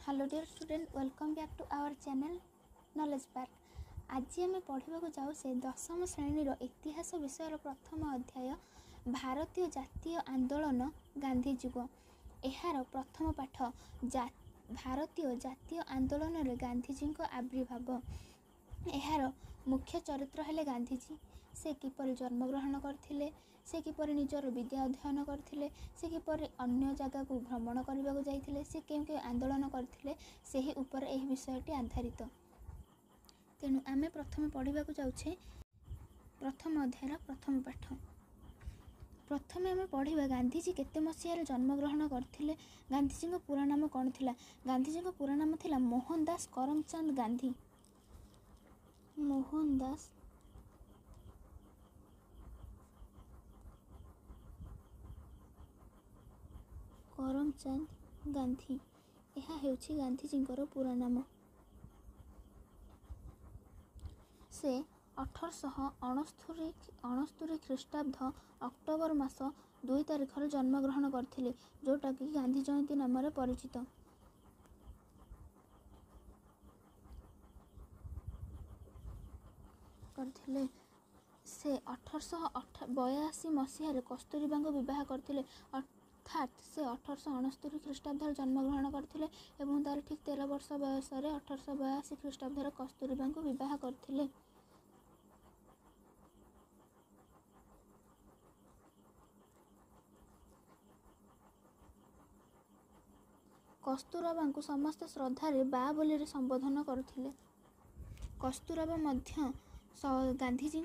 Hello dear student, welcome back to our channel Knowledge Park. आज आम पढ़ा जाऊ से दशम श्रेणी इतिहास विषय प्रथम अध्याय भारतीय जातीय आंदोलन गांधी युग। यार प्रथम पाठ भारतीय जातीय आंदोलन में गांधीजी आविर्भाव। यार मुख्य चरित्र हेले गांधीजी। से किपरि जन्मग्रहण करथिले, से किपरि निजर विद्या अध्ययन करथिले, से किपरि अन्य जगह को भ्रमण करने को जाइथिले, से केउ आंदोलन करथिले, सेही ऊपर एही विषयटी आधारित। तेणु आमे प्रथम पढ़ा जाउछे प्रथम अध्याय प्रथम पाठ। प्रथम आम पढ़ा गांधीजी केते मसीह जन्मग्रहण करथिले। गांधीजी पूरा नाम कौन थिला? गांधीजी पूरा नाम थिला मोहनदास करमचंद गांधी। मोहनदास करमचंद गांधी यह हेउछि गांधीजी पूरा नाम। से 1869 ख्रीष्टाब्द अक्टोबर मास 2 तारिख जन्मग्रहण करथिले, जोटा कि गांधी जयंती नाम परिचित। करथिले से 1882 मसीह कस्तूरबा विवाह करथिले, अर्थात से 1869 ख्रीष्टाब्द जन्मग्रहण करथिले एवं तार ठीक 13 वर्ष बयस 1882 ख्रीष्टाब्द कस्तूरबा विवाह करथिले। कस्तूरबा को समस्त श्रद्धारे बा बोली संबोधन करुथिले। कस्तूरबा मध्य गांधीजी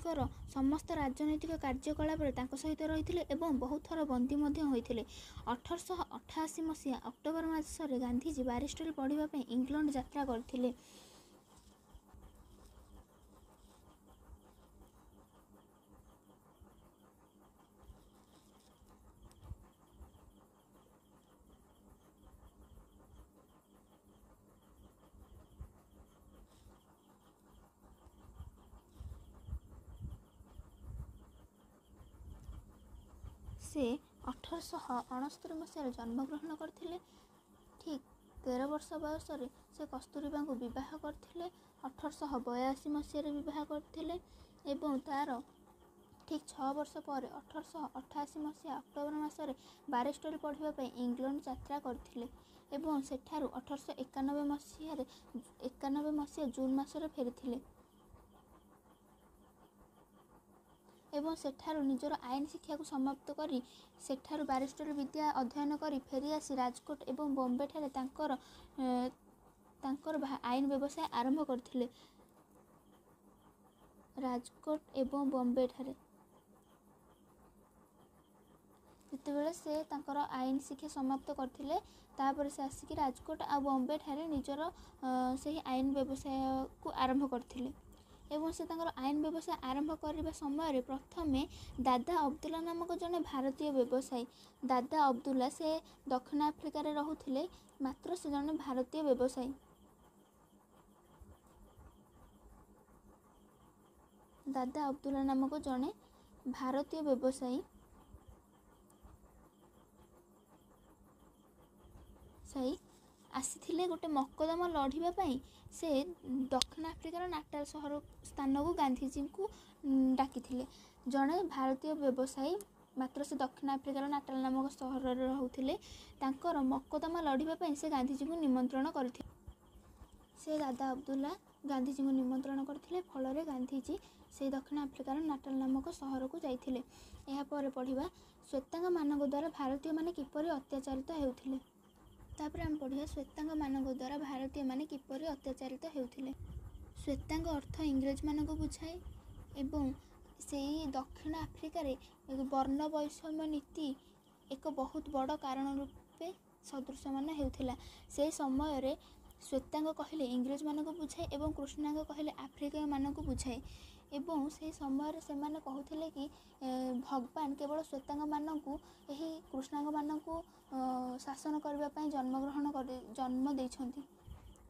समस्त राजनैतिक कार्यकलाप सहित रही एवं बहुत थर बंदी होते। 1888 मसीहा अक्टोबर मासरे गांधीजी बारिस्टरी पढ़ाई इंग्लैंड यात्रा करथिले। से 1869 मसीह जन्मग्रहण करथिले। ठीक 13 वर्ष बयस से कस्तूरबा को विवाह करथिले। 1882 मसीह विवाह करथिले एवं तार ठीक 6 वर्ष पर 1888 मसीहा अक्टोबर मासरे बारिस्टरी पढ़ाई इंग्लैंड यात्रा करथिले एवं सेठारु 1891 मसीहा जून मासरे फेरिथिले एवं सेठारु निजर आईन शिक्षा को समाप्त करी सेठारु बारिस्टरी विद्या अध्ययन करी फेरी आसी राजकोट एवं बॉम्बे ठारे तांकर आईन व्यवसाय आरंभ करथिले। राजकोट एवं बॉम्बे ठारे जितेबेले से तांकर आईन शिक्षा समाप्त करथिले, तापर से आसिक राजकोट आ बॉम्बे ठारे निजर से आईन व्यवसाय को आरंभ करथिले एवं से तांकर आईन व्यवसाय आरंभ करने समय प्रथमे दादा अब्दुल्ला नामक जड़े भारतीय व्यवसायी। दादा अब्दुल्ला से दक्षिण आफ्रिकार रहूथिले, मात्र से जड़े भारतीय व्यवसायी। दादा अब्दुल्ला नामक जड़े भारतीय व्यवसायी आसीथिले गोटे मकदमा लड़ाई से दक्षिण आफ्रिकार नाटाल सहर स्थान को गांधीजी को डाकिथिले। जड़े भारतीय व्यवसायी मात्र से दक्षिण आफ्रिकार नाटाल नामक सहर रहूथिले, तांकर मकदमा लड़ाई से गांधीजी को निमंत्रण करथिले। से दादा अब्दुल्ला गांधीजी को निमंत्रण करथिले, फल गांधीजी से दक्षिण आफ्रिकार नाटाल नामक सहर को जाइथिले। एहा पर पढ़िबा श्वेतांग मानक द्वारा भारतीय माने किपरि अत्याचारित हेउथिले। तापर हम पढ़िया श्वेतांग मानक द्वारा भारतीय माने किपरि अत्याचारित हेउथिले। श्वेतांग अर्थ इंग्रेज मानक बुझाए एवं से दक्षिण आफ्रिकार वर्ण वैषम्य नीति एक बहुत बड़ कारण रूपे सदृश्यमान हेउथिला। से समय रे श्वेतांग कहले इंग्रेज मानक बुझाए एवं कृष्णांग कहले आफ्रिकीय मानक बुझाए एवं से समय से माने कहूथिले कि भगवान केवल श्वेतांग मानकु एही कृष्णांग मानकु शासन करबा पई जन्म देइछंती।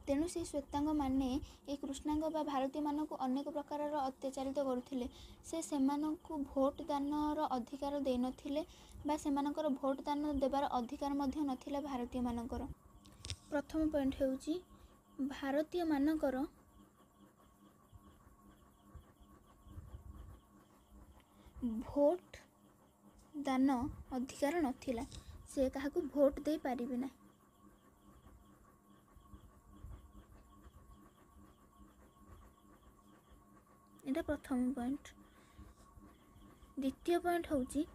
तेणु से श्वेतांग माने ए कृष्णांग बा भारतीय मानकु अनेक प्रकार अत्याचारित करुथिले। से सेमानकु भोट दानर अधिकार देइ नथिले बा सेमानकर भोट दान देबार अधिकार मध्य नथिला भारतीय मानकर। प्रथम पॉइंट ହେଉଛି भारतीय मानकर भोट दान अधिकार नथिला, से काहाकू भोट दे पारिबे ना। एटा प्रथम पॉइंट। द्वितीय पॉइंट होची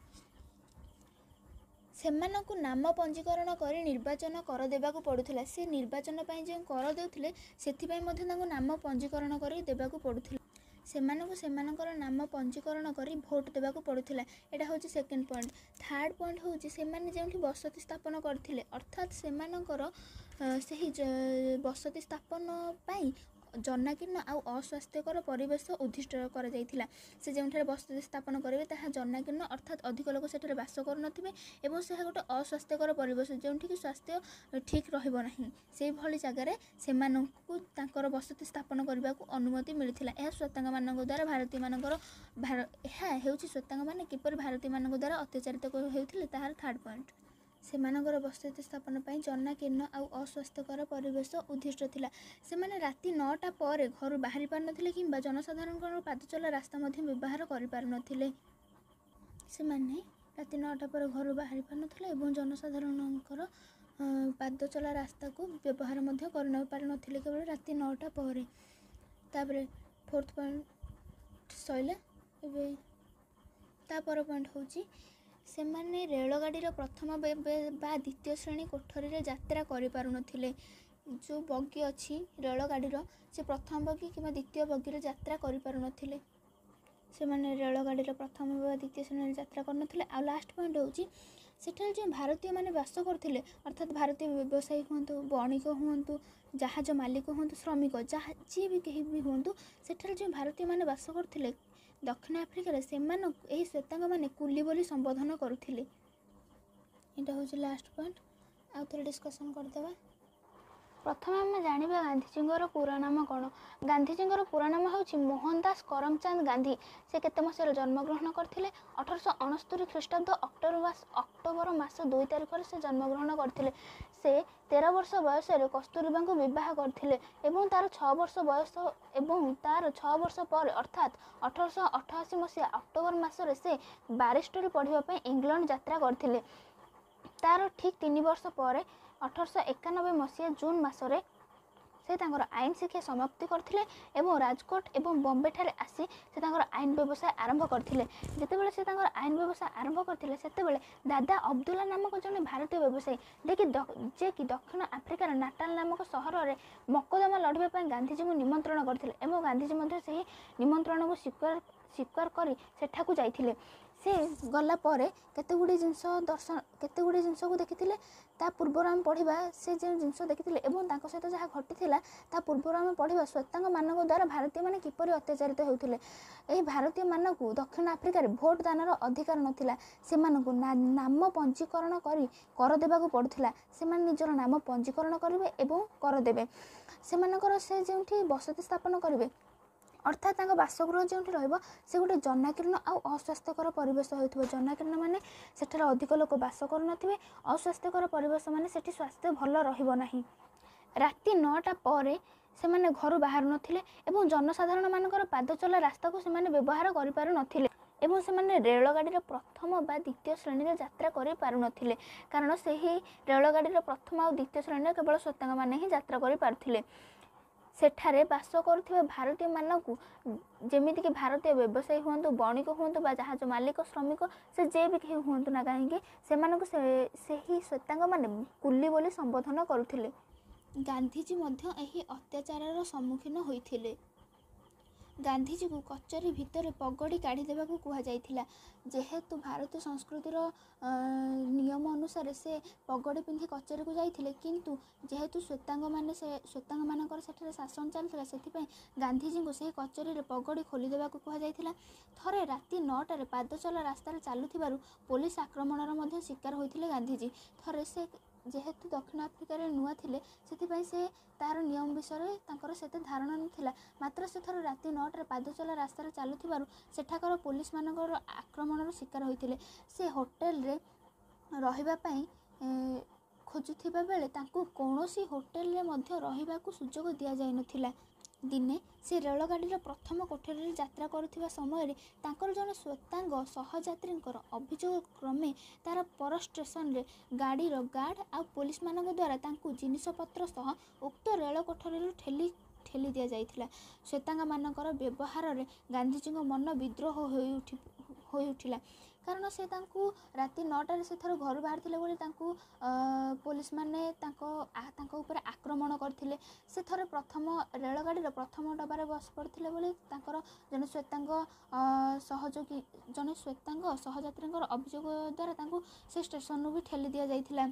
सेमानकु नाम पंजीकरण करी निर्वाचन कर देबाकू पड़ुथिला। से निर्वाचन पई जे कर देउथिले सेथि पई मध्ये तांको नाम पंजीकरण करी देबाकू पड़ुथिला। सेमानकु सेमानकर नाम पंजीकरण करी भोट देबाकू पड़ुथिला। एटा होची सेकेंड पॉइंट। थर्ड पॉइंट होची सेमाने जेउठी बसति स्थापन करथिले अर्थात सेमानकर सेही बसति स्थापन पई जनाकीर्ण आउ अस्वास्थ्यकर परिवेश उद्दिष्ट कर जाइथिला। से जेउठारे बसति स्थापन करेबे ताहा जनाकीर्ण अर्थात अधिक लोक सेठारे बास करनथिबे एवं से गोटे अस्वास्थ्यकर परिवेश जेउठी कि स्वास्थ्य ठीक रहिबो नाही सेही भली जगारे सेमानकु तांकर बसति स्थापन करबाकू अनुमति मिलिथिला। एहा श्वेतांग मानक द्वारा भारतीय मानकर एहा हेउची श्वेतांग माने किपर भारतीय मानक द्वारा अत्याचारित हेउथिले ताहार थर्ड पॉइंट। सेमानकर बसति स्थापन पई जनाकीर्ण आउ अस्वास्थ्यकर परिवेश उद्दिष्ट थिला। सेमाने राति 9टा पर घर बाहरी पार नथिले किंबा जनसाधारणकर पादचला रास्ता मध्ये व्यवहार करि पार नथिले। सेमाने राति 9टा पर घर बाहरी पार नथिले एवं जनसाधारणकर पादचला रास्ता को व्यवहार मध्ये कर पार नथिले केवल राति 9टा पर। तापरे फोर्थ पॉइंट सइला। एबे तापर पॉइंट होची सेमाने रेलगाड़ीर प्रथम बा द्वितीय श्रेणी कोठरी रे यात्रा करि पारु नथिले। जो बगी अछि रेलगाड़ीर से प्रथम बगी किंबा द्वितीय बगी रे यात्रा करि पारु नथिले। सेमाने रेलगाड़ीर प्रथम बा द्वितीय श्रेणी रे यात्रा कर नथिले। आ लास्ट पॉइंट होची सेठारे जो भारतीय माने वास करथिले अर्थात भारतीय व्यवसायी हुंतु बणिक हुंतु जहाज मालिक हुंतु श्रमिक जहा जी भी कहीं भी हुंतु सेठारे जो भारतीय माने वास करथिले दक्षिण आफ्रिका रे सेमान एही श्वेतांग माने कुली बोली संबोधन करुथिले। एटा होची लास्ट पॉइंट। आ थोड़ा डिस्कशन कर देबा। प्रथम आम जानिबा गांधीजींकर पूरा नाम कौन। गांधीजींकर पूरा नाम होची मोहनदास करमचंद गांधी। से केते मसिया जन्म ग्रहण करथिले 1869 ख्रीष्टाब्द अक्टोबर मास 2 तारिख रे से जन्म ग्रहण करथिले। से 13 वर्ष बयस रे कस्तूरबा को विवाह करथिले एवं तार 6 वर्ष बयस एवं तार 6 वर्ष पर अर्थात 1888 मसिया अक्टोबर मास रे से बैरिस्टरी पढ़िबा पई इंग्लैंड यात्रा करथिले। तार ठीक 3 वर्ष पर 1891 मसीहा जून मासरे से तांकर आईन शिक्षा समाप्ति करथिले एवं राजकोट एवं बॉम्बे ठारे आसी से तांकर आईन व्यवसाय आरंभ करथिले। जेतेबेले से तांकर आईन व्यवसाय आरंभ करथिले सेतेबेले दादा अब्दुल्ला नामक जने भारतीय व्यवसायी जे कि दक्षिण आफ्रिकार नाटाल नामक सहर रे मकदमा लढिबा पई गांधीजी को निमंत्रण करथिले एवं गांधीजी मध्ये सेही निमंत्रण को स्वीकार करी सेठाकू जाइथिले। से गला पर केतेगुडी जिनस को देखिथिले। ता पूर्वर आम पढ़िबा से जे जिनस देखिथिले एवं तांको सहित जहाँ घटिथिला ता पूर्वर आम पढ़िबा श्वेतांग मानक द्वारा भारतीय माने किपरि अत्याचारित हेउथिले। एही भारतीय मानकु दक्षिण आफ्रिका रे भोट दानर अधिकार नथिला। सेमानकु नाम पंजीकरण करी कर देबाकू पड़ुथिला। सेमान निजर नाम पंजीकरण करिवे एवं कर देबे। सेमानकर से जेउठी बसति स्थापन करिवे अर्थात तांको बासगृह जेउठी रहइबो से गोटे जनाकीर्ण आउ अस्वास्थ्यकर परिवेश होइथिबो। जनाकीर्ण माने सेठारे अधिक लोक बास कर नथिबे। अस्वास्थ्यकर परिवेश माने सेठी स्वास्थ्य भल रहिबो नाही। राति 9टा पर सेमाने घर बाहर नथिले एवं जनसाधारण मानकर पादचला रास्ता को सेमाने व्यवहार करि पारु नथिले एवं सेमाने रेलगाड़ीर प्रथम बा द्वितीय श्रेणी रे यात्रा करि पारु नथिले कारण सेही रेलगाड़ीर प्रथम आ द्वितीय श्रेणी रे केवल श्वेतांग माने ही यात्रा करि पारथिले। सेठारे बास करुथिबा भारतीय मानकु जेमिति कि भारतीय व्यवसायी हुंतु बणिक हुंतु बा जहाज मालिक श्रमिक से जे भी कहीं हुंतु ना काहेकि सेमानकु सेही श्वेतांग माने कुली बोली संबोधन करुथिले। गांधीजी मध्य एही अत्याचारर सम्मुखीन होइथिले। गांधीजी को कचेरी भितर पगड़ी काढ़ी देबाकू कुहा जाइथिला। जेहेतु भारतीय संस्कृतिर नियम अनुसार से पगड़ी पिंधि कचेरी को जाइथिले किंतु जेहेतु श्वेतांग मानकर सेठारे शासन चलथिला सेथिपई गांधीजी को सेही कचेरी रे पगड़ी खोली देबाकू कुहा जाइथिला। थरे राति 9टारे पादचला रास्तार चालुथिबारु पुलिस आक्रमणर मध्य शिकार होइथिले गांधीजी। थरे से जेहेतु दक्षिण आफ्रिकार नुआ थिले सेथिपई से तार नियम विषय तांकर सेते धारणा नथिला। मात्र से थर राति 9टारे पादचला रास्तार चालुथिबारु सेठाकर पुलिस मानकर आक्रमणर शिकार होइथिले। से होटेल रे रहिबा पई ଖୋଜୁଥିବା ବେଳେ ତାଙ୍କୁ କୌଣସି ହୋଟେଲରେ ମଧ୍ୟ ରହିବାକୁ ସୁଯୋଗ ଦିଆଯାଇନଥିଲା। ଦିନେ ସେ ରେଳଗାଡ଼ିର ପ୍ରଥମ କୋଠରୀରେ ଯାତ୍ରା କରୁଥିବା ସମୟରେ ତାଙ୍କର ଜଣେ ଶ୍ୱେତାଙ୍ଗ ସହଯାତ୍ରୀଙ୍କର ଅଭିଯୋଗ କ୍ରମେ ତାର ପର ଷ୍ଟେସନରେ ଗାଡ଼ିର ଗାର୍ଡ଼ ଆଉ ପୋଲିସମାନଙ୍କ ଦ୍ୱାରା ତାଙ୍କୁ ଜିନିଷପତ୍ର ସହ ଉକ୍ତ ରେଳ କୋଠରୀରୁ ଠେଲି ଦିଆଯାଇଥିଲା। ଶ୍ୱେତାଙ୍ଗମାନଙ୍କର ବ୍ୟବହାରରେ ଗାନ୍ଧିଜୀଙ୍କ ମନ ବିଦ୍ରୋହ ହୋଇଉଠିଲା। କାରଣ ସେ ତାଙ୍କୁ ରାତି 9ଟାରେ ସେ ଥର ଘରୁ ବାହାରିଥିଲେ ବୋଲି ତାଙ୍କୁ ପୋଲିସମାନେ ତାଙ୍କ ଉପରେ ଆକ୍ରମଣ କରିଥିଲେ। ସେ ଥରେ ରେଳଗାଡ଼ିର ପ୍ରଥମ ଡବାରେ ବସି ପଡ଼ିଥିଲେ ବୋଲି ତାଙ୍କର ଜଣେ ଶ୍ୱେତାଙ୍ଗ ସହଯାତ୍ରୀଙ୍କର ଅଭିଯୋଗ ଦ୍ୱାରା ତାଙ୍କୁ ସେ ଷ୍ଟେସନରୁ ବି ଠେଲି ଦିଆଯାଇଥିଲା।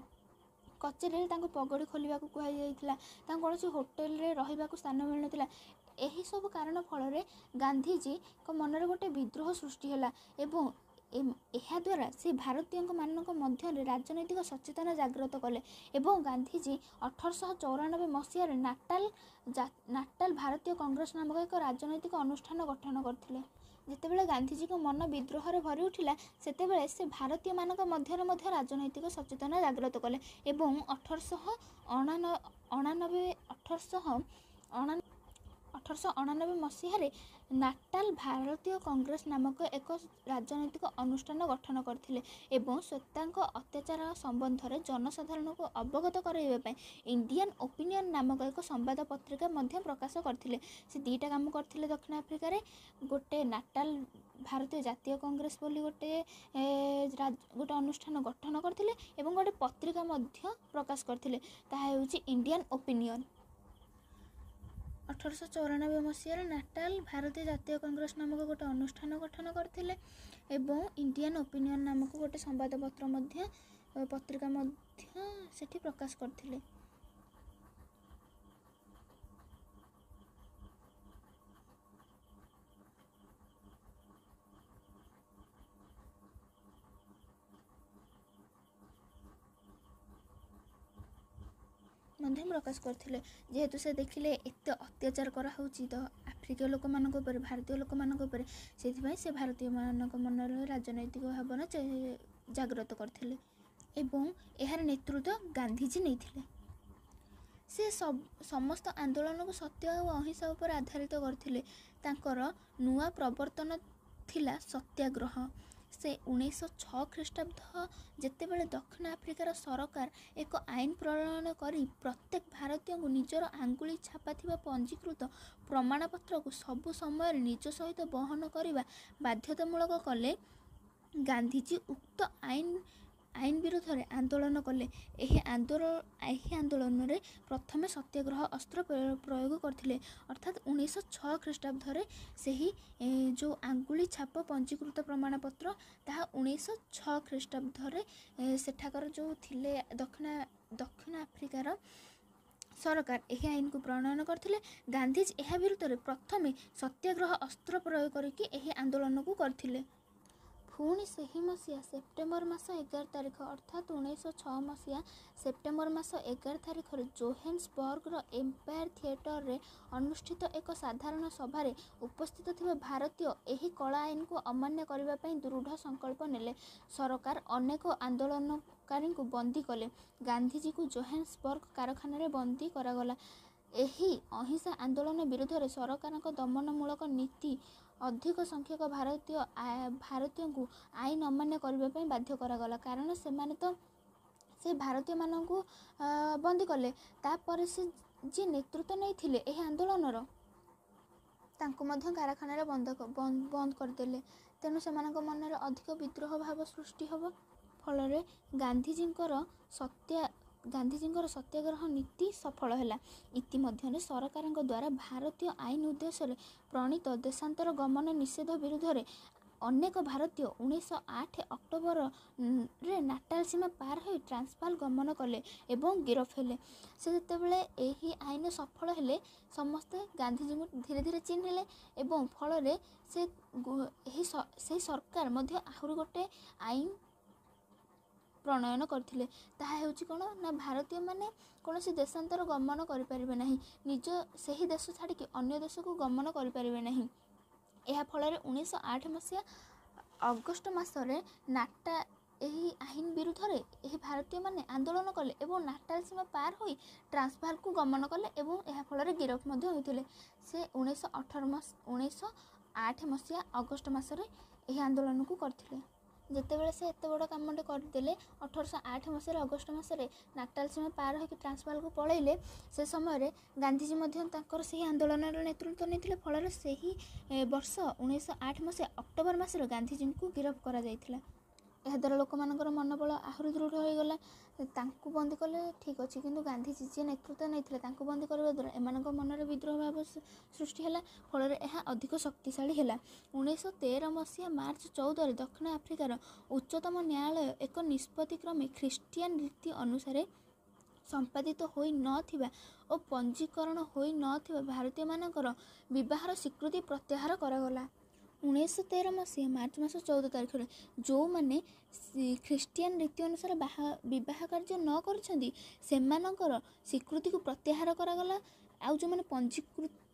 କଚେରୀରେ ତାଙ୍କୁ ପଗଡ଼ି ଖୋଲିବାକୁ କୁହାଯାଇଥିଲା। ତାଙ୍କୁ କୌଣସି ହୋଟେଲରେ ରହିବାକୁ ସ୍ଥାନ ମିଳିନଥିଲା। ଏହିସବୁ କାରଣ ଫଳରେ ଗାନ୍ଧିଜୀଙ୍କ ମନରେ ଗୋଟେ ବିଦ୍ରୋହ ସୃଷ୍ଟି ହେଲା ଏବଂ ଏହାଦ୍ୱାରା ସେ ଭାରତୀୟମାନଙ୍କ ମଧ୍ୟରେ ରାଜନୈତିକ ସଚେତନତା ଜାଗ୍ରତ କଲେ ଏବଂ ଗାନ୍ଧିଜୀ 1894 ମସିହାରେ ନାଟାଲ ଭାରତୀୟ କଂଗ୍ରେସ ନାମକ ଏକ ରାଜନୈତିକ ଅନୁଷ୍ଠାନ ଗଠନ କରିଥିଲେ। ଯେତେବେଳେ ଗାନ୍ଧିଜୀଙ୍କ ମନ ବିଦ୍ରୋହରେ ଭରି ଉଠିଲା ସେତେବେଳେ ସେ ଭାରତୀୟମାନଙ୍କ ମଧ୍ୟରେ ମଧ୍ୟ ରାଜନୈତିକ ସଚେତନତା ଜାଗ୍ରତ କଲେ ଏବଂ 1899 ମସିହାରେ ନାଟାଲ ଭାରତୀୟ କଂଗ୍ରେସ ନାମକ ଏକ ରାଜନୈତିକ ଅନୁଷ୍ଠାନ ଗଠନ କରିଥିଲେ ଏବଂ ଶ୍ୱେତାଙ୍ଗ ଅତ୍ୟାଚାର ସମ୍ବନ୍ଧରେ ଜନସାଧାରଣଙ୍କୁ ଅବଗତ କରାଇବା ପାଇଁ ଇଣ୍ଡିଆନ୍ ଓପିନିଅନ୍ ନାମକ ଏକ ସମ୍ବାଦ ପତ୍ରିକା ମଧ୍ୟ ପ୍ରକାଶ କରିଥିଲେ। ସେ ଦୁଇଟା କାମ କରିଥିଲେ ଦକ୍ଷିଣ ଆଫ୍ରିକାରେ। ଗୋଟେ ନାଟାଲ ଭାରତୀୟ ଜାତୀୟ କଂଗ୍ରେସ ବୋଲି ଗୋଟେ ଅନୁଷ୍ଠାନ ଗଠନ କରିଥିଲେ ଏବଂ ଗୋଟେ ପତ୍ରିକା ମଧ୍ୟ ପ୍ରକାଶ କରିଥିଲେ, ତାହା ହେଉଛି ଇଣ୍ଡିଆନ୍ ଓପିନିଅନ୍। 1894 ମସିହାରେ ନାଟାଲ ଭାରତୀୟ ଜାତୀୟ କଂଗ୍ରେସ ନାମକ ଗୋଟେ ଅନୁଷ୍ଠାନ ଗଠନ କରିଥିଲେ ଏବଂ ଇଣ୍ଡିଆନ୍ ଓପିନିଅନ୍ ନାମକ ଗୋଟେ ପତ୍ରିକା ମଧ୍ୟ ସେଠି ପ୍ରକାଶ କରିଥିଲେ। ଯେହେତୁ ସେ ଦେଖିଲେ ଏତେ ଅତ୍ୟାଚାର କରାହେଉଛି ତ ଆଫ୍ରିକୀୟ ଲୋକମାନଙ୍କ ଉପରେ, ଭାରତୀୟ ଲୋକମାନଙ୍କ ଉପରେ, ସେଥିପାଇଁ ସେ ଭାରତୀୟମାନଙ୍କ ମନରେ ରାଜନୈତିକ ଭାବନା ଜାଗ୍ରତ କରିଥିଲେ ଏବଂ ଏହାର ନେତୃତ୍ୱ ଗାନ୍ଧିଜୀ ନେଇଥିଲେ। ସେ ସମସ୍ତ ଆନ୍ଦୋଳନକୁ ସତ୍ୟ ଓ ଅହିଂସା ଉପରେ ଆଧାରିତ କରିଥିଲେ। ତାଙ୍କର ନୂଆ ପ୍ରବର୍ତ୍ତନ ଥିଲା ସତ୍ୟାଗ୍ରହ। ସେ 1906 ଖ୍ରୀଷ୍ଟାବ୍ଦ ଯେତେବେଳେ ଦକ୍ଷିଣ ଆଫ୍ରିକାର ସରକାର ଏକ ଆଇନ ପ୍ରଣୟନ କରି ପ୍ରତ୍ୟେକ ଭାରତୀୟଙ୍କୁ ନିଜର ଆଙ୍ଗୁଳି ଛାପା ଥିବା ପଞ୍ଜୀକୃତ ପ୍ରମାଣପତ୍ରକୁ ସବୁ ସମୟରେ ନିଜ ସହିତ ବହନ କରିବା ବାଧ୍ୟତାମୂଳକ କଲେ, ଗାନ୍ଧିଜୀ ଉକ୍ତ ଆଇନ ବିରୁଦ୍ଧରେ ଆନ୍ଦୋଳନ କଲେ। ଏହି ଆନ୍ଦୋଳନରେ ପ୍ରଥମେ ସତ୍ୟାଗ୍ରହ ଅସ୍ତ୍ର ପ୍ରୟୋଗ କରିଥିଲେ, ଅର୍ଥାତ୍ 1906 ଖ୍ରୀଷ୍ଟାବ୍ଦରେ ସେହି ଯେଉଁ ଆଙ୍ଗୁଳି ଛାପ ପଞ୍ଜୀକୃତ ପ୍ରମାଣପତ୍ର ତାହା 1906 ଖ୍ରୀଷ୍ଟାବ୍ଦରେ ସେଠାକାର ଯେଉଁ ଥିଲେ ଦକ୍ଷିଣ ଆଫ୍ରିକାର ସରକାର ଏହି ଆଇନକୁ ପ୍ରଣୟନ କରିଥିଲେ। ଗାନ୍ଧିଜୀ ଏହା ବିରୁଦ୍ଧରେ ପ୍ରଥମେ ସତ୍ୟାଗ୍ରହ ଅସ୍ତ୍ର ପ୍ରୟୋଗ କରିକି ଏହି ଆନ୍ଦୋଳନକୁ କରିଥିଲେ। ପୁଣି ସେହି ମସିହା ସେପ୍ଟେମ୍ବର ମାସ 11 ତାରିଖ ଅର୍ଥାତ୍ 1906 ମସିହା ସେପ୍ଟେମ୍ବର ମାସ 11 ତାରିଖରେ ଜୋହେନ୍ସବର୍ଗର ଏମ୍ପାୟାର ଥିଏଟରରେ ଅନୁଷ୍ଠିତ ଏକ ସାଧାରଣ ସଭାରେ ଉପସ୍ଥିତ ଥିବା ଭାରତୀୟ ଏହି କଳା ଆଇନକୁ ଅମାନ୍ୟ କରିବା ପାଇଁ ଦୃଢ଼ ସଂକଳ୍ପ ନେଲେ। ସରକାର ଅନେକ ଆନ୍ଦୋଳନକାରୀଙ୍କୁ ବନ୍ଦୀ କଲେ। ଗାନ୍ଧିଜୀଙ୍କୁ ଜୋହେନ୍ସବର୍ଗ କାରାଖାନାରେ ବନ୍ଦୀ କରାଗଲା। ଏହି ଅହିଂସା ଆନ୍ଦୋଳନ ବିରୁଦ୍ଧରେ ସରକାରଙ୍କ ଦମନମୂଳକ ନୀତି ଅଧିକ ସଂଖ୍ୟକ ଭାରତୀୟଙ୍କୁ ଆଇନ ଅମାନ୍ୟ କରିବା ପାଇଁ ବାଧ୍ୟ କରାଗଲା। କାରଣ ସେମାନେ ତ ସେ ଭାରତୀୟମାନଙ୍କୁ ବନ୍ଦୀ କଲେ, ତାପରେ ସେ ଯିଏ ନେତୃତ୍ୱ ନେଇଥିଲେ ଏହି ଆନ୍ଦୋଳନର ତାଙ୍କୁ ମଧ୍ୟ କାରାଖାନାରେ ବନ୍ଦ କରିଦେଲେ। ତେଣୁ ସେମାନଙ୍କ ମନରେ ଅଧିକ ବିଦ୍ରୋହ ଭାବ ସୃଷ୍ଟି ହେବ। ଫଳରେ ଗାନ୍ଧିଜୀଙ୍କର ସତ୍ୟାଗ୍ରହ ନୀତି ସଫଳ ହେଲା। ଇତିମଧ୍ୟରେ ସରକାରଙ୍କ ଦ୍ୱାରା ଭାରତୀୟ ଆଇନ ଉଦ୍ଦେଶ୍ୟରେ ପ୍ରଣୀତ ଦେଶାନ୍ତର ଗମନ ନିଷେଧ ବିରୁଦ୍ଧରେ ଅନେକ ଭାରତୀୟ 1908 ଅକ୍ଟୋବରରେ ନାଟାଲ ସୀମା ପାର ହୋଇ ଟ୍ରାନ୍ସଭାଲ ଗମନ କଲେ ଏବଂ ଗିରଫ ହେଲେ। ସେ ଯେତେବେଳେ ଏହି ଆଇନ ସଫଳ ହେଲେ ସମସ୍ତେ ଗାନ୍ଧିଜୀଙ୍କୁ ଧୀରେ ଧୀରେ ଚିହ୍ନିଲେ ଏବଂ ଫଳରେ ସେହି ସରକାର ମଧ୍ୟ ଆହୁରି ଗୋଟେ ଆଇନ ପ୍ରଣୟନ କରିଥିଲେ। ତାହା ହେଉଛି କ'ଣ ନା ଭାରତୀୟମାନେ କୌଣସି ଦେଶାନ୍ତର ଗମନ କରିପାରିବେ ନାହିଁ, ସେହି ଦେଶ ଛାଡ଼ିକି ଅନ୍ୟ ଦେଶକୁ ଗମନ କରିପାରିବେ ନାହିଁ। ଏହା ଫଳରେ 1908 ମସିହା ଅଗଷ୍ଟ ମାସରେ ଏହି ଆଇନ ବିରୁଦ୍ଧରେ ଏହି ଭାରତୀୟମାନେ ଆନ୍ଦୋଳନ କଲେ ଏବଂ ନାଟାଲ ସୀମା ପାର ହୋଇ ଟ୍ରାନ୍ସଭାଲକୁ ଗମନ କଲେ ଏବଂ ଏହା ଫଳରେ ଗିରଫ ମଧ୍ୟ ହୋଇଥିଲେ। ସେ 1908 ମସିହା ଅଗଷ୍ଟ ମାସରେ ଏହି ଆନ୍ଦୋଳନକୁ କରିଥିଲେ। ଯେତେବେଳେ ସେ ଏତେ ବଡ଼ କାମଟେ କରିଦେଲେ 1808 ମସିହାରେ ଅଗଷ୍ଟ ମାସରେ ନାଟାଲ ସୀମା ପାର ହୋଇକି ଟ୍ରାନ୍ସଭାଲକୁ ପଳାଇଲେ, ସେ ସମୟରେ ଗାନ୍ଧିଜୀ ମଧ୍ୟ ତାଙ୍କର ସେହି ଆନ୍ଦୋଳନର ନେତୃତ୍ୱ ନେଇଥିଲେ। ଫଳରେ ସେହି ବର୍ଷ 1908 ମସିହା ଅକ୍ଟୋବର ମାସରେ ଗାନ୍ଧିଜୀଙ୍କୁ ଗିରଫ କରାଯାଇଥିଲା। ଏହାଦ୍ୱାରା ଲୋକମାନଙ୍କର ମନୋବଳ ଆହୁରି ଦୃଢ଼ ହୋଇଗଲା। ତାଙ୍କୁ ବନ୍ଦୀ କଲେ ଠିକ୍ ଅଛି, କିନ୍ତୁ ଗାନ୍ଧିଜୀ ଯିଏ ନେତୃତ୍ୱ ନେଇଥିଲେ ତାଙ୍କୁ ବନ୍ଦୀ କରିବା ଦ୍ୱାରା ଏମାନଙ୍କ ମନରେ ବିଦ୍ରୋହ ଭାବ ସୃଷ୍ଟି ହେଲା। ଫଳରେ ଏହା ଅଧିକ ଶକ୍ତିଶାଳୀ ହେଲା। 1913 ମସିହା ମାର୍ଚ୍ଚ 14ରେ ଦକ୍ଷିଣ ଆଫ୍ରିକାର ଉଚ୍ଚତମ ନ୍ୟାୟାଳୟ ଏକ ନିଷ୍ପତ୍ତି କ୍ରମେ ଖ୍ରୀଷ୍ଟିଆନ ରୀତି ଅନୁସାରେ ସମ୍ପାଦିତ ହୋଇ ନଥିବା ଓ ପଞ୍ଜୀକରଣ ହୋଇ ନଥିବା ଭାରତୀୟମାନଙ୍କର ବିବାହର ସ୍ୱୀକୃତି ପ୍ରତ୍ୟାହାର କରାଗଲା। 1913 ମସିହା ମାର୍ଚ୍ଚ ମାସ 14 ତାରିଖରେ ଯେଉଁମାନେ ଖ୍ରୀଷ୍ଟିଆନ ରୀତି ଅନୁସାରେ ବିବାହ କାର୍ଯ୍ୟ ନ କରୁଛନ୍ତି ସେମାନଙ୍କର ସ୍ୱୀକୃତିକୁ ପ୍ରତ୍ୟାହାର କରାଗଲା। ଆଉ ଯେଉଁମାନେ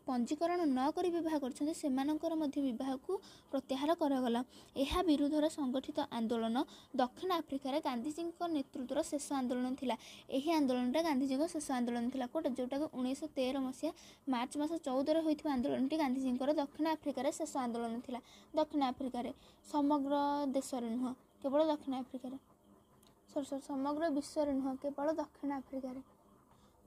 ପଞ୍ଜୀକରଣ ନ କରି ବିବାହ କରୁଛନ୍ତି ସେମାନଙ୍କର ମଧ୍ୟ ବିବାହକୁ ପ୍ରତ୍ୟାହାର କରାଗଲା। ଏହା ବିରୁଦ୍ଧରେ ସଂଗଠିତ ଆନ୍ଦୋଳନ ଦକ୍ଷିଣ ଆଫ୍ରିକାରେ ଗାନ୍ଧିଜୀଙ୍କ ନେତୃତ୍ୱର ଶେଷ ଆନ୍ଦୋଳନ ଥିଲା। ଏହି ଆନ୍ଦୋଳନଟା ଗାନ୍ଧିଜୀଙ୍କ ଶେଷ ଆନ୍ଦୋଳନ ଥିଲା। ଯେଉଁଟାକି 1913 ମସିହା ମାର୍ଚ୍ଚ ମାସ 14ରେ ହୋଇଥିବା ଆନ୍ଦୋଳନଟି ଗାନ୍ଧିଜୀଙ୍କର ଦକ୍ଷିଣ ଆଫ୍ରିକାରେ ଶେଷ ଆନ୍ଦୋଳନ ଥିଲା। ଦକ୍ଷିଣ ଆଫ୍ରିକାରେ, ସମଗ୍ର ଦେଶରେ ନୁହଁ, କେବଳ ଦକ୍ଷିଣ ଆଫ୍ରିକାରେ, ସମଗ୍ର ବିଶ୍ୱରେ ନୁହଁ, କେବଳ ଦକ୍ଷିଣ ଆଫ୍ରିକାରେ।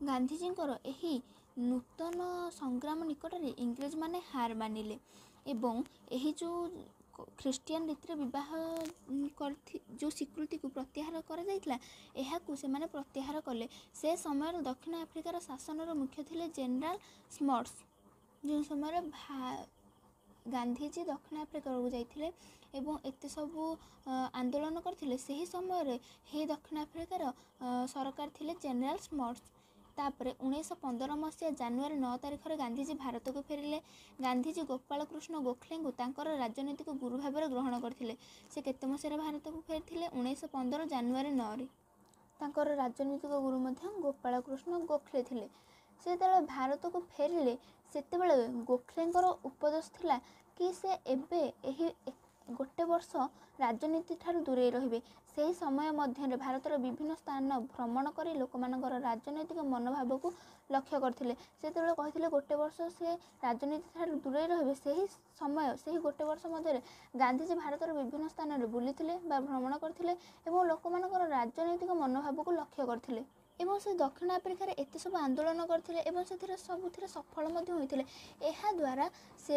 ଗାନ୍ଧିଜୀଙ୍କର ଏହି ନୂତନ ସଂଗ୍ରାମ ନିକଟରେ ଇଂରେଜମାନେ ହାର ମାନିଲେ ଏବଂ ଏହି ଯେଉଁ ଖ୍ରୀଷ୍ଟିଆନ ରୀତିରେ ବିବାହ ଯେଉଁ ସ୍ୱୀକୃତିକୁ ପ୍ରତ୍ୟାହାର କରାଯାଇଥିଲା ଏହାକୁ ସେମାନେ ପ୍ରତ୍ୟାହାର କଲେ। ସେ ସମୟରେ ଦକ୍ଷିଣ ଆଫ୍ରିକାର ଶାସନର ମୁଖ୍ୟ ଥିଲେ ଜେନେରାଲ ସ୍ମଟ୍ସ। ଯେଉଁ ସମୟରେ ଗାନ୍ଧିଜୀ ଦକ୍ଷିଣ ଆଫ୍ରିକାକୁ ଯାଇଥିଲେ ଏବଂ ଏତେ ସବୁ ଆନ୍ଦୋଳନ କରିଥିଲେ, ସେହି ସମୟରେ ଏହି ଦକ୍ଷିଣ ଆଫ୍ରିକାର ସରକାର ଥିଲେ ଜେନେରାଲ ସ୍ମଟ୍ସ। ତାପରେ 1915 ମସିହା ଜାନୁଆରୀ 9 ତାରିଖରେ ଗାନ୍ଧିଜୀ ଭାରତକୁ ଫେରିଲେ। ଗାନ୍ଧିଜୀ ଗୋପାଳକୃଷ୍ଣ ଗୋଖଲେଙ୍କୁ ତାଙ୍କର ରାଜନୈତିକ ଗୁରୁ ଭାବରେ ଗ୍ରହଣ କରିଥିଲେ। ସେ କେତେ ମସିହାରେ ଭାରତକୁ ଫେରିଥିଲେ? 1915 ଜାନୁଆରୀ 9ରେ। ତାଙ୍କର ରାଜନୈତିକ ଗୁରୁ ମଧ୍ୟ ଗୋପାଳକୃଷ୍ଣ ଗୋଖଲେ ଥିଲେ। ସେ ଯେତେବେଳେ ଭାରତକୁ ଫେରିଲେ ସେତେବେଳେ ଗୋଖଲେଙ୍କର ଉପଦେଶ ଥିଲା କି ସେ ଏବେ ଏହି ଗୋଟେ ବର୍ଷ ରାଜନୀତି ଠାରୁ ଦୂରେଇ ରହିବେ। ସେହି ସମୟ ମଧ୍ୟରେ ଭାରତର ବିଭିନ୍ନ ସ୍ଥାନ ଭ୍ରମଣ କରି ଲୋକମାନଙ୍କର ରାଜନୈତିକ ମନୋଭାବକୁ ଲକ୍ଷ୍ୟ କରିଥିଲେ। ସେତେବେଳେ କହିଥିଲେ ଗୋଟେ ବର୍ଷ ସେ ରାଜନୀତି ଠାରୁ ଦୂରେଇ ରହିବେ। ସେହି ଗୋଟେ ବର୍ଷ ମଧ୍ୟରେ ଗାନ୍ଧିଜୀ ଭାରତର ବିଭିନ୍ନ ସ୍ଥାନରେ ବୁଲିଥିଲେ ବା ଭ୍ରମଣ କରିଥିଲେ ଏବଂ ଲୋକମାନଙ୍କର ରାଜନୈତିକ ମନୋଭାବକୁ ଲକ୍ଷ୍ୟ କରିଥିଲେ। ଏବଂ ସେ ଦକ୍ଷିଣ ଆଫ୍ରିକାରେ ଏତେ ସବୁ ଆନ୍ଦୋଳନ କରିଥିଲେ ଏବଂ ସବୁଥିରେ ସଫଳ ମଧ୍ୟ ହୋଇଥିଲେ। ଏହାଦ୍ୱାରା ସେ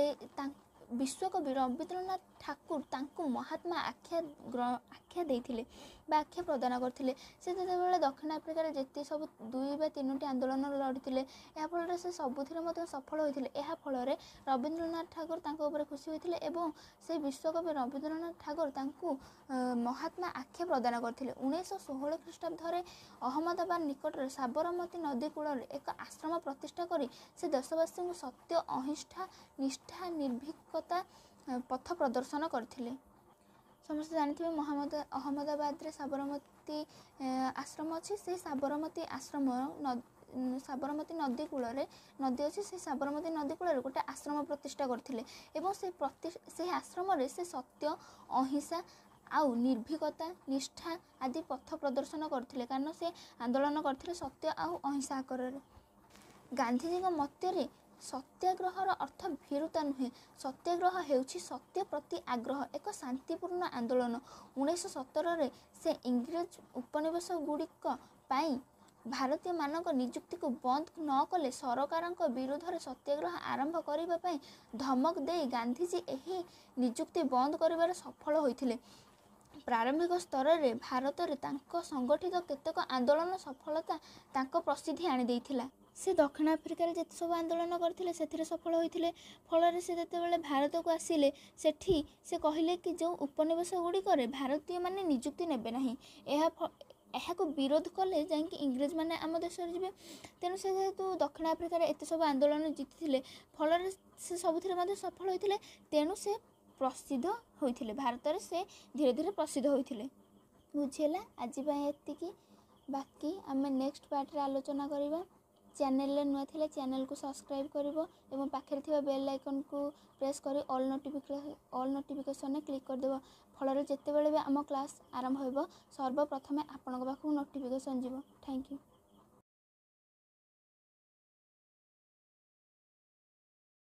ବିଶ୍ୱକବି ରବୀନ୍ଦ୍ରନାଥ ଠାକୁର ତାଙ୍କୁ ମହାତ୍ମା ଆଖ୍ୟା ଦେଇଥିଲେ ବା ଆଖ୍ୟା ପ୍ରଦାନ କରିଥିଲେ। ସେ ଯେତେବେଳେ ଦକ୍ଷିଣ ଆଫ୍ରିକାରେ ଯେତେ ସବୁ 2 ବା 3ଟି ଆନ୍ଦୋଳନ ଲଢ଼ିଥିଲେ ଏହାଫଳରେ ସେ ସବୁଥିରେ ମଧ୍ୟ ସଫଳ ହୋଇଥିଲେ। ଏହାଫଳରେ ରବୀନ୍ଦ୍ରନାଥ ଠାକୁର ତାଙ୍କ ଉପରେ ଖୁସି ହୋଇଥିଲେ ଏବଂ ସେ ବିଶ୍ୱକବି ରବୀନ୍ଦ୍ରନାଥ ଠାକୁର ତାଙ୍କୁ ମହାତ୍ମା ଆଖ୍ୟା ପ୍ରଦାନ କରିଥିଲେ। 1916 ଖ୍ରୀଷ୍ଟାବ୍ଦରେ ଅହମ୍ମଦାବାଦ ନିକଟରେ ସାବରମତୀ ନଦୀ କୂଳରେ ଏକ ଆଶ୍ରମ ପ୍ରତିଷ୍ଠା କରି ସେ ଦେଶବାସୀଙ୍କୁ ସତ୍ୟ, ଅହିଂସା, ନିଷ୍ଠା, ନିର୍ଭୀକତା ପଥ ପ୍ରଦର୍ଶନ କରିଥିଲେ। ସମସ୍ତେ ଜାଣିଥିବେ ଅହମ୍ମଦାବାଦରେ ସାବରମତୀ ଆଶ୍ରମ ଅଛି। ସେହି ସାବରମତୀ ନଦୀ କୂଳରେ ନଦୀ ଅଛି। ସେ ସାବରମତୀ ନଦୀ କୂଳରେ ଗୋଟେ ଆଶ୍ରମ ପ୍ରତିଷ୍ଠା କରିଥିଲେ ଏବଂ ସେହି ଆଶ୍ରମରେ ସେ ସତ୍ୟ, ଅହିଂସା ଆଉ ନିର୍ଭୀକତା, ନିଷ୍ଠା ଆଦି ପଥ ପ୍ରଦର୍ଶନ କରିଥିଲେ, କାରଣ ସେ ଆନ୍ଦୋଳନ କରିଥିଲେ ସତ୍ୟ ଆଉ ଅହିଂସା ଆକାରରେ। ଗାନ୍ଧିଜୀଙ୍କ ମତରେ ସତ୍ୟାଗ୍ରହର ଅର୍ଥ ଭୀରୁତା ନୁହେଁ। ସତ୍ୟାଗ୍ରହ ହେଉଛି ସତ୍ୟ ପ୍ରତି ଆଗ୍ରହ, ଏକ ଶାନ୍ତିପୂର୍ଣ୍ଣ ଆନ୍ଦୋଳନ। 1917ରେ ସେ ଇଂରେଜ ଉପନିବେଶ ଗୁଡ଼ିକ ପାଇଁ ଭାରତୀୟମାନଙ୍କ ନିଯୁକ୍ତିକୁ ବନ୍ଦ ନ କଲେ ସରକାରଙ୍କ ବିରୁଦ୍ଧରେ ସତ୍ୟାଗ୍ରହ ଆରମ୍ଭ କରିବା ପାଇଁ ଧମକ ଦେଇ ଗାନ୍ଧିଜୀ ଏହି ନିଯୁକ୍ତି ବନ୍ଦ କରିବାରେ ସଫଳ ହୋଇଥିଲେ। ପ୍ରାରମ୍ଭିକ ସ୍ତରରେ ଭାରତରେ ତାଙ୍କ ସଂଗଠିତ କେତେକ ଆନ୍ଦୋଳନ ସଫଳତା ତାଙ୍କ ପ୍ରସିଦ୍ଧି ଆଣିଦେଇଥିଲା। ସେ ଦକ୍ଷିଣ ଆଫ୍ରିକାରେ ଯେତେ ସବୁ ଆନ୍ଦୋଳନ କରିଥିଲେ ସେଥିରେ ସଫଳ ହୋଇଥିଲେ। ଫଳରେ ସେ ଯେତେବେଳେ ଭାରତକୁ ଆସିଲେ ସେଠି ସେ କହିଲେ କି ଯେଉଁ ଉପନିବେଶ ଗୁଡ଼ିକରେ ଭାରତୀୟମାନେ ନିଯୁକ୍ତି ନେବେ ନାହିଁ, ଏହାକୁ ବିରୋଧ କଲେ ଯାଇକି ଇଂରେଜମାନେ ଆମ ଦେଶରେ ଯିବେ। ତେଣୁ ସେ ଯେହେତୁ ଦକ୍ଷିଣ ଆଫ୍ରିକାରେ ଏତେ ସବୁ ଆନ୍ଦୋଳନ ଜିତିଥିଲେ, ଫଳରେ ସେ ସବୁଥିରେ ମଧ୍ୟ ସଫଳ ହୋଇଥିଲେ। ତେଣୁ ସେ ପ୍ରସିଦ୍ଧ ହୋଇଥିଲେ, ଭାରତରେ ସେ ଧୀରେ ଧୀରେ ପ୍ରସିଦ୍ଧ ହୋଇଥିଲେ। ବୁଝିହେଲା? ଆଜି ପାଇଁ ଏତିକି, ବାକି ଆମେ ନେକ୍ସଟ ପାର୍ଟରେ ଆଲୋଚନା କରିବା। ଚ୍ୟାନେଲରେ ନୂଆ ଥିଲେ ଚ୍ୟାନେଲକୁ ସବସ୍କ୍ରାଇବ୍ କରିବ ଏବଂ ପାଖରେ ଥିବା ବେଲ୍ ଆଇକନ୍କୁ ପ୍ରେସ୍ କରି ଅଲ୍ ନୋଟିଫିକେସନରେ କ୍ଲିକ୍ କରିଦେବ। ଫଳରେ ଯେତେବେଳେ ବି ଆମ କ୍ଲାସ୍ ଆରମ୍ଭ ହେବ ସର୍ବପ୍ରଥମେ ଆପଣଙ୍କ ପାଖକୁ ନୋଟିଫିକେସନ୍ ଯିବ। Thank you.